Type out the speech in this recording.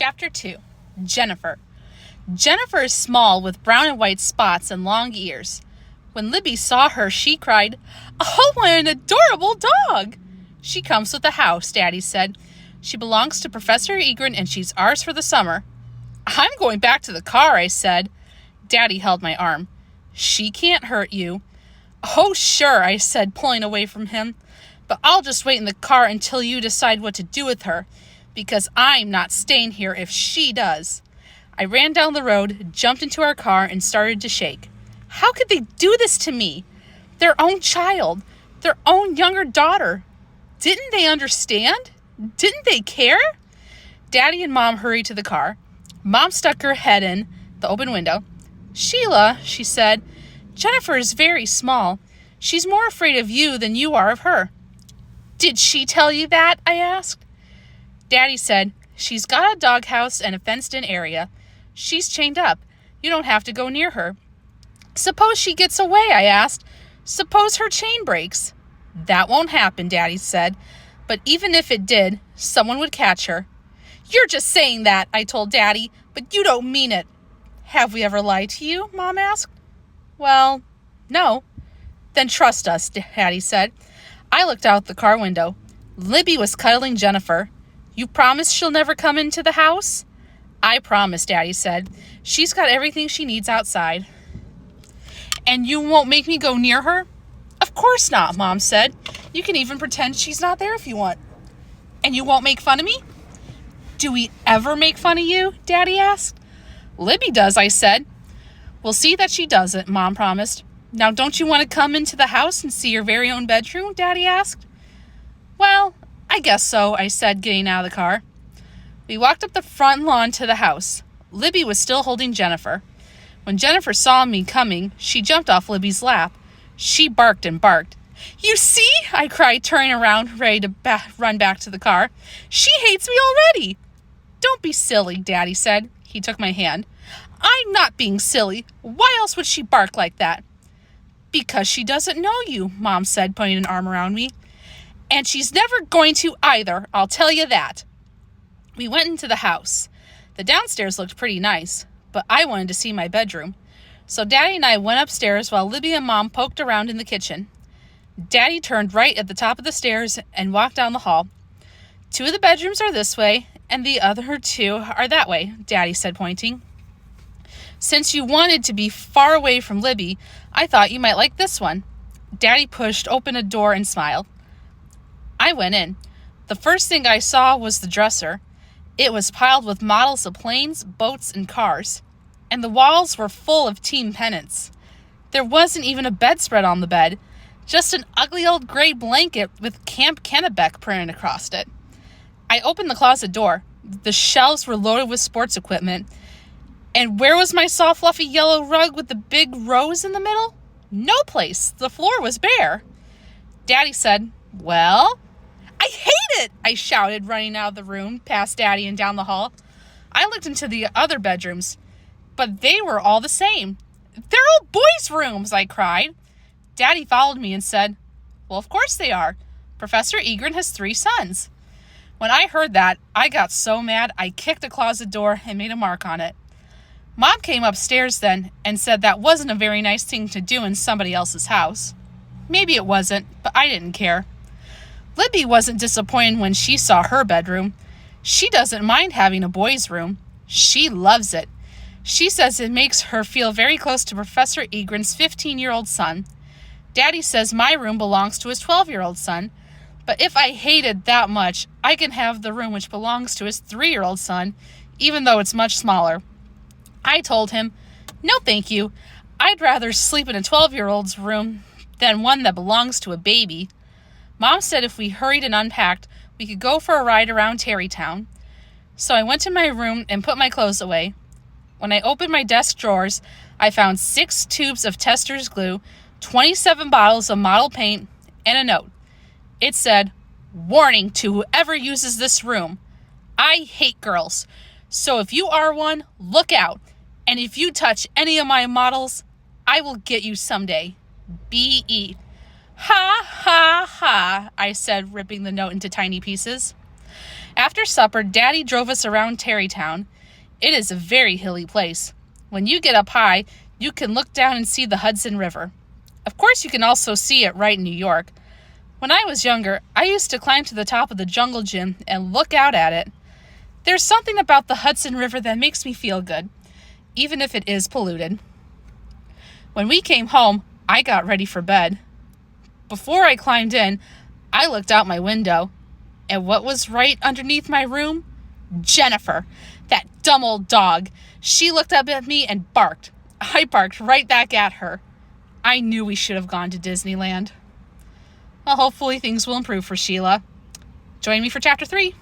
Chapter 2. Jennifer. Jennifer is small with brown and white spots and long ears. When Libby saw her, she cried, "Oh, what an adorable dog!" "She comes with the house," Daddy said. "She belongs to Professor Egren and she's ours for the summer." "I'm going back to the car," I said. Daddy held my arm. "She can't hurt you." "Oh, sure," I said, pulling away from him. "But I'll just wait in the car until you decide what to do with her, because I'm not staying here if she does." I ran down the road, jumped into our car, and started to shake. How could they do this to me? Their own child, their own younger daughter. Didn't they understand? Didn't they care? Daddy and Mom hurried to the car. Mom stuck her head in the open window. "Sheila," she said, "Jennifer is very small. She's more afraid of you than you are of her." "Did she tell you that?" I asked. Daddy said, "She's got a doghouse and a fenced-in area. She's chained up. You don't have to go near her." "Suppose she gets away," I asked. "Suppose her chain breaks." "That won't happen," Daddy said. "But even if it did, someone would catch her." "You're just saying that," I told Daddy, "but you don't mean it." "Have we ever lied to you?" Mom asked. "Well, no." "Then trust us," Daddy said. I looked out the car window. Libby was cuddling Jennifer. "You promise she'll never come into the house?" "I promise," Daddy said. "She's got everything she needs outside." "And you won't make me go near her?" "Of course not," Mom said. "You can even pretend she's not there if you want." "And you won't make fun of me?" "Do we ever make fun of you?" Daddy asked. "Libby does," I said. "We'll see that she doesn't," Mom promised. "Now, don't you want to come into the house and see your very own bedroom?" Daddy asked. "Well, I guess so," I said, getting out of the car. We walked up the front lawn to the house. Libby was still holding Jennifer. When Jennifer saw me coming, she jumped off Libby's lap. She barked and barked. "You see?" I cried, turning around, ready to run back to the car. "She hates me already." "Don't be silly," Daddy said. He took my hand. "I'm not being silly. Why else would she bark like that?" "Because she doesn't know you," Mom said, putting an arm around me. "And she's never going to either, I'll tell you that." We went into the house. The downstairs looked pretty nice, but I wanted to see my bedroom. So Daddy and I went upstairs while Libby and Mom poked around in the kitchen. Daddy turned right at the top of the stairs and walked down the hall. "Two of the bedrooms are this way, and the other two are that way," Daddy said, pointing. "Since you wanted to be far away from Libby, I thought you might like this one." Daddy pushed open a door and smiled. I went in. The first thing I saw was the dresser. It was piled with models of planes, boats, and cars. And the walls were full of team pennants. There wasn't even a bedspread on the bed, just an ugly old gray blanket with Camp Kennebec printed across it. I opened the closet door. The shelves were loaded with sports equipment. And where was my soft, fluffy yellow rug with the big rose in the middle? No place. The floor was bare. Daddy said, "Well?" "I hate it!" I shouted, running out of the room, past Daddy and down the hall. I looked into the other bedrooms, but they were all the same. "They're all boys' rooms," I cried. Daddy followed me and said, "Well, of course they are. Professor Egren has 3 sons. When I heard that, I got so mad I kicked the closet door and made a mark on it. Mom came upstairs then and said that wasn't a very nice thing to do in somebody else's house. Maybe it wasn't, but I didn't care. Libby wasn't disappointed when she saw her bedroom. She doesn't mind having a boys' room. She loves it. She says it makes her feel very close to Professor Egren's 15-year-old son. Daddy says my room belongs to his 12-year-old son, but if I hate it that much, I can have the room which belongs to his 3-year-old son, even though it's much smaller." I told him, "No, thank you. I'd rather sleep in a 12-year-old's room than one that belongs to a baby." Mom said if we hurried and unpacked, we could go for a ride around Tarrytown. So I went to my room and put my clothes away. When I opened my desk drawers, I found 6 tubes of Tester's glue, 27 bottles of model paint, and a note. It said, "Warning to whoever uses this room. I hate girls. So if you are one, look out. And if you touch any of my models, I will get you someday. B.E." "Ha, ha, ha," I said, ripping the note into tiny pieces. After supper, Daddy drove us around Tarrytown. It is a very hilly place. When you get up high, you can look down and see the Hudson River. Of course, you can also see it right in New York. When I was younger, I used to climb to the top of the jungle gym and look out at it. There's something about the Hudson River that makes me feel good, even if it is polluted. When we came home, I got ready for bed. Before I climbed in, I looked out my window, and what was right underneath my room? Jennifer, that dumb old dog. She looked up at me and barked. I barked right back at her. I knew we should have gone to Disneyland. Well, hopefully things will improve for Sheila. Join me for Chapter 3.